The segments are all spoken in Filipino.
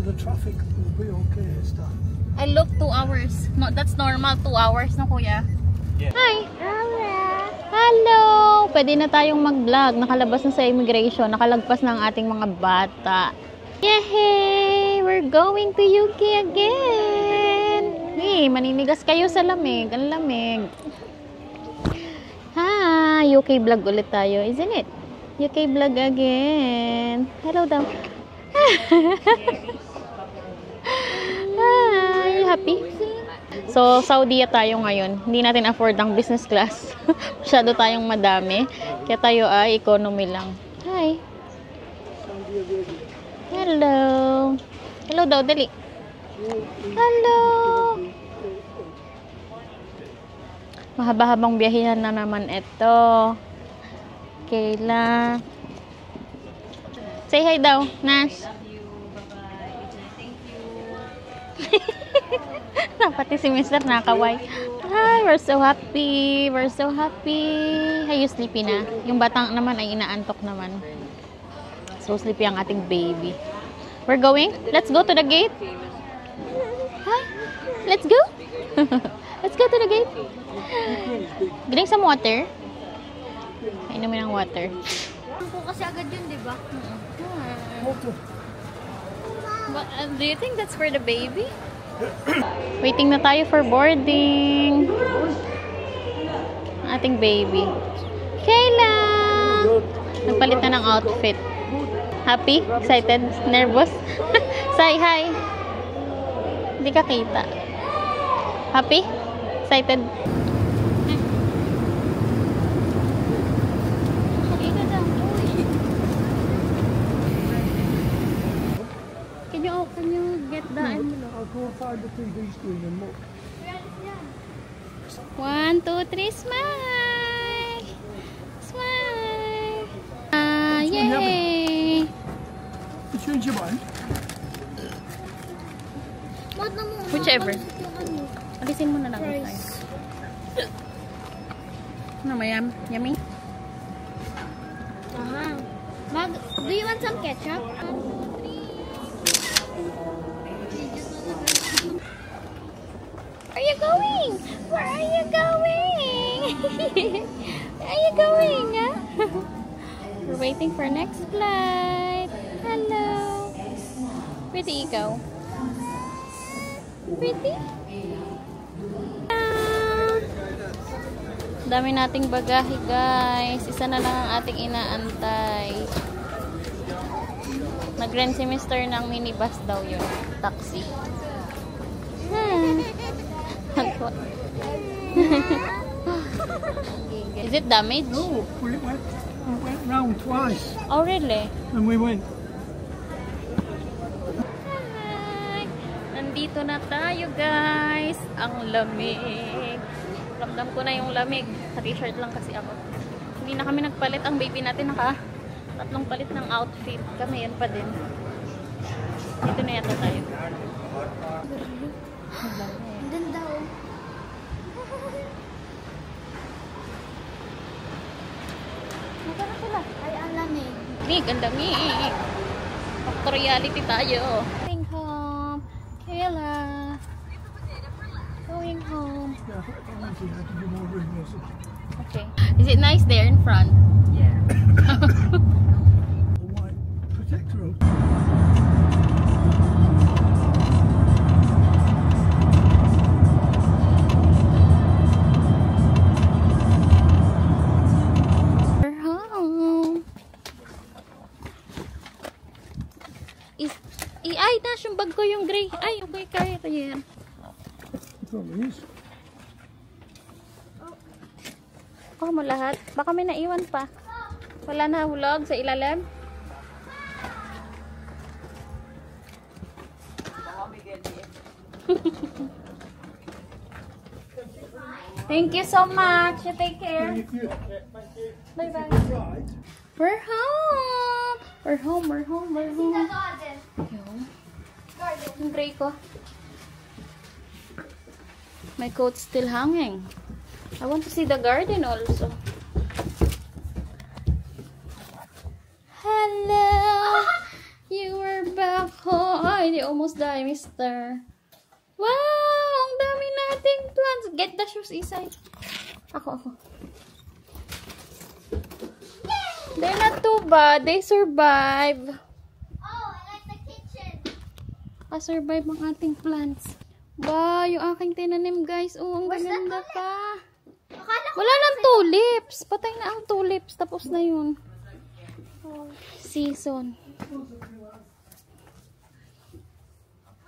follow the traffic, we'll be okay and stuff. I look 2 hours. No, that's normal, 2 hours na kuya. Yeah. Hi! Hello! Pwede na tayong mag-vlog. Nakalabas na sa immigration. Nakalagpas na ang ating mga bata. Yehey! We're going to UK again! Hey, maninigas kayo sa lamig. Ang lamig. Ha! UK vlog ulit tayo, isn't it? UK vlog again. Hello daw. Are you happy? So, Saudi tayo ngayon. Hindi natin afford ang business class. Masyado tayong madami. Kaya tayo ay economy lang. Hi. Hello. Hello daw, dali. Hello. Mahaba-habang biyahihan na naman ito. Kayla. Say hi daw, Nash. Pati si Mr. nakaway. Hi, we're so happy. We're so happy. Are you sleepy na? Yung batang naman ay inaantok naman. So sleepy ang ating baby. We're going? Let's go to the gate. Hi. Let's go. Let's go to the gate. Drink some water. Inumin ng water. Kasi agad yun, di ba? But, do you think that's for the baby? Waiting na tayo for boarding. Ating baby. Kayla! Nagpalit na ng outfit. Happy? Excited? Nervous? Say hi! Hindi ka kita. Happy? Excited? Can you get the envelope? I'll go and find the TV screen and look. 1, 2, 3, smile! Smile! Yay! Which one do you want? Whichever. Alisin mo na lang. Ano, mayam? Yummy? Mag, do you want some ketchup? Where are you going? Where are you going? Where are you going? Huh? We're waiting for next flight. Hello. Pretty ikaw. Pretty? Dami nating bagahe, guys. Isa na lang ang ating inaantay. Nag-rent si Mr. ng minibus daw yun. Taxi. Is it damaged? No, we went round twice. Oh, really? And we went. Hi! Nandito na tayo, guys. Ang lamig. Ramdam ko na yung lamig. Sa t-shirt lang kasi ako. Hindi na kami nagpalit. Ang baby natin tatlong palit ng outfit. Kami yan pa din. Dito na yata tayo. Doon daw. Masarap sila. Ay, ang lamig. Lamig, ang lamig. Back to reality tayo. Going home. Kayla. Going home. Yeah, I think you had to do more room or something. Okay. Is it nice there in front? Yeah. The white protector. We're home. Ay, Nash, yung bag ko yung gray. Ay, okay, kaya ito yan. Oh, mo lahat. Baka may naiwan pa. Wala na hulog sa ilalim. Thank you so much. You take care. Bye bye. We're home. We're home. We're home. We're home. Yung gray ko. My coat's still hanging. I want to see the garden also. Hello. You were back home. Ay, they almost die, mister. Wow! Ang dami nating plants. Get the shoes, Isay. Ako. They're not too bad. They survive. Oh, I like the kitchen. Survive ang ating plants. Ba, yung aking tinanim, guys. Oh, ang Where's that ganda pa. Akala ko Wala nang tulips. Patay na ang tulips. Tapos na yun. Season.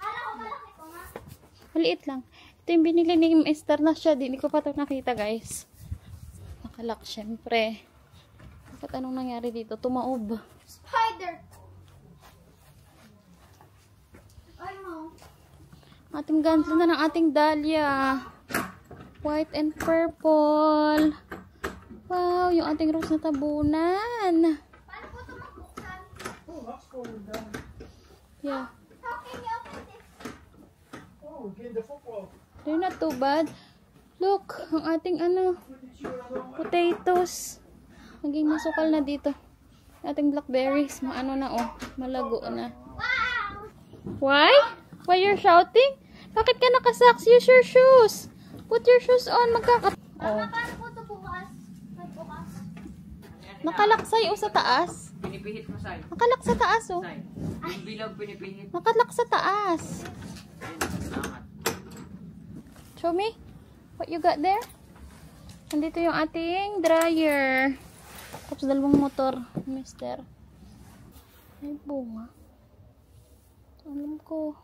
Akala ko malaki ko, ma. Maliit lang. Ito yung binili ni Esther na siya. Hindi ko pa ito nakita, guys. Nakalak, syempre. Dapat anong nangyari dito? Tumaob. Spider. Ay, mo. Ating ganda na ng ating dahlia. White and purple. Wow, yung ating rose na tabunan. Paano po ito mabuksan? Oh, that's falling down. Yeah. How can you open this? Oh, we're getting the football. They're not too bad. Look, ang ating potatoes. Maging masukal na dito. Ating blackberries, maano na oh, malago na. Wow! Why? Why you're shouting? Bakit ka nakasocks? Use your shoes. Put your shoes on. Mama, Oh. paano po ito bukas? Nagbukas? Nakalaksay o sa taas? Pinipihit mo, Sai. Nakalak sa taas oh. Sai. Yung bilog pinipihit. Nakalak sa taas. Salamat. Show me what you got there. Nandito yung ating dryer. Tapos dalawang motor, mister. Ay, bunga. Alam ko.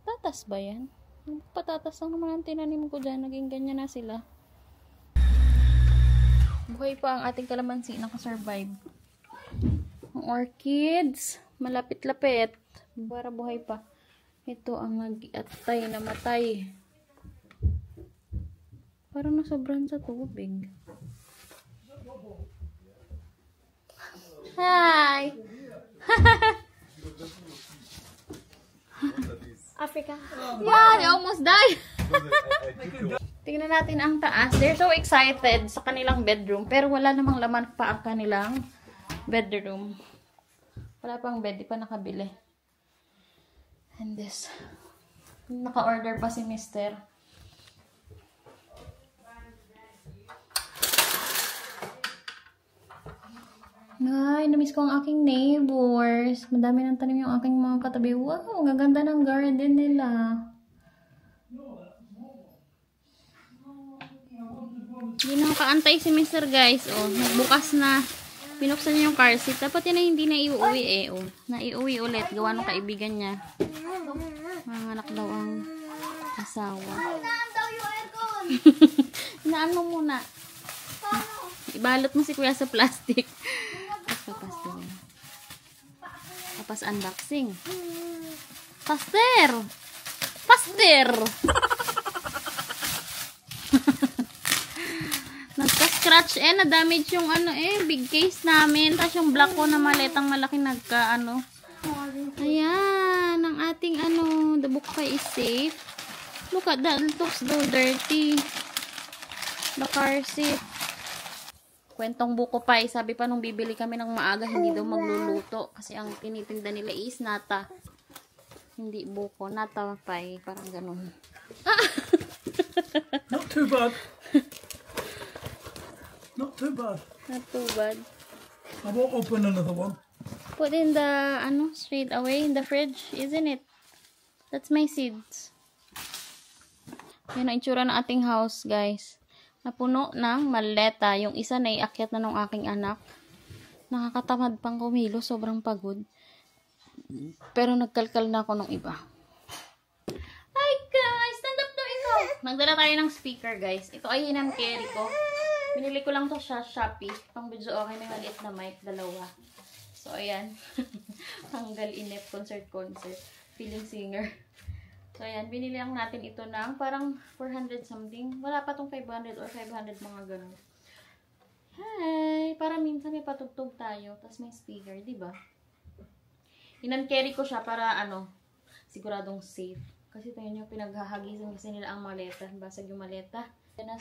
Patatas ba yan? Patatas lang naman ang tinanim ko dyan. Naging ganyan na sila. Buhay pa ang ating kalamansi. Nakasurvive. Ang orchids. Malapit-lapit. Para buhay pa. Ito ang nag-atay na matay. Parang nasobran sa tubig. Hi! Africa. Yeah, they almost died. Tingnan natin ang taas. They're so excited sa kanilang bedroom. Pero wala namang laman pa ang kanilang bedroom. Wala pang bed. Di pa nakabili. And this. Naka-order pa si mister. Ay, namiss ko ang aking neighbors. Madami ng tanim yung aking mga katabi. Wow, ang gaganda ng garden nila. Hindi nakakaantay si Mr. guys. Oh, nagbukas na. Pinuksan niya yung car seat. Dapat yan na hindi na iuwi eh. Oh, naiuwi ulit. Gawa ng kaibigan niya. Manganak daw ang asawa. Saan daw yung aircon? Inaan mo muna. Paano? Ibalot mo si kuya sa plastic. Tapos unboxing. Paster! Paster! Nagka-scratch na-damage yung big case namin. Tapos yung black ko na maletang malaki Ayan, ang ating the book is safe. Look at that, it looks so dirty. The car seat. Kwentong buko pa sabi pa nung bibili kami ng maaga, hindi daw magluluto. Kasi ang tinitinda nila is nata. Hindi buko, nata pie. Parang ganun. Not too bad. Not too bad. Not too bad. I won't open another one. Put in the, straight away in the fridge, isn't it? That's my seeds. Yan ang itsura ng ating house, guys. Napuno ng maleta. Yung isa na iakyat na ng aking anak. Nakakatamad pang kumilo. Sobrang pagod. Pero nagkalkal na ako ng iba. Hi guys! Stand up to ikaw! Nagdala tayo ng speaker, guys. Ito ay hinang carry ko. Binili ko lang to sa Shopee. Pang video okay. May maliit na mic. Dalawa. So, ayan. Tanggal inip. Concert. Feeling singer. So, ayan, binili lang natin ito ng parang 400 something. Wala pa tong 500 or 500 mga ganun. Hi! Para minsan may patugtog tayo. Tapos may speaker, di ba? Inan-carry ko siya para siguradong safe. Kasi tayo nyo, pinaghahagisan kasi nila ang maleta. Basag yung maleta. Then,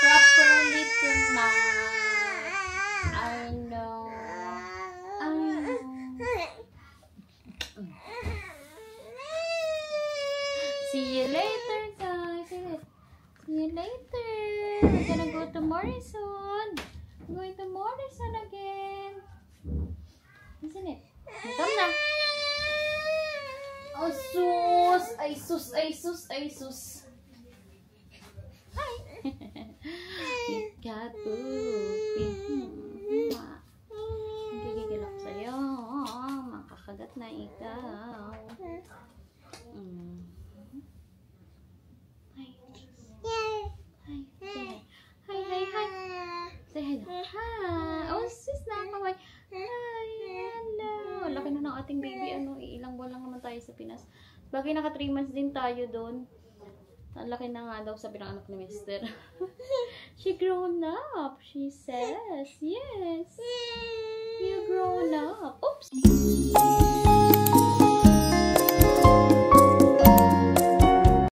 properly tonight. I know. you later. We're gonna go to Morrison. We're going to Morrison again. Isn't it? Come na. Oh, sus! Ay, sus! Ay, sus! Ay, sus! Hi! Pikapu! Nagigigil ako sa'yo. Makakagat na ikaw. Hi. Hi. Hi, hi, hi. Say hi. Hi. Oh, sis, nakakaway. Hi. Hello. Laki na ng ating baby. Ilang buwan lang naman tayo sa Pinas. Bagay naka 3 months din tayo doon. Ang laki na nga daw, sabi ng anak ni Mister. She grown up, she says. Yes. You grown up. Oops.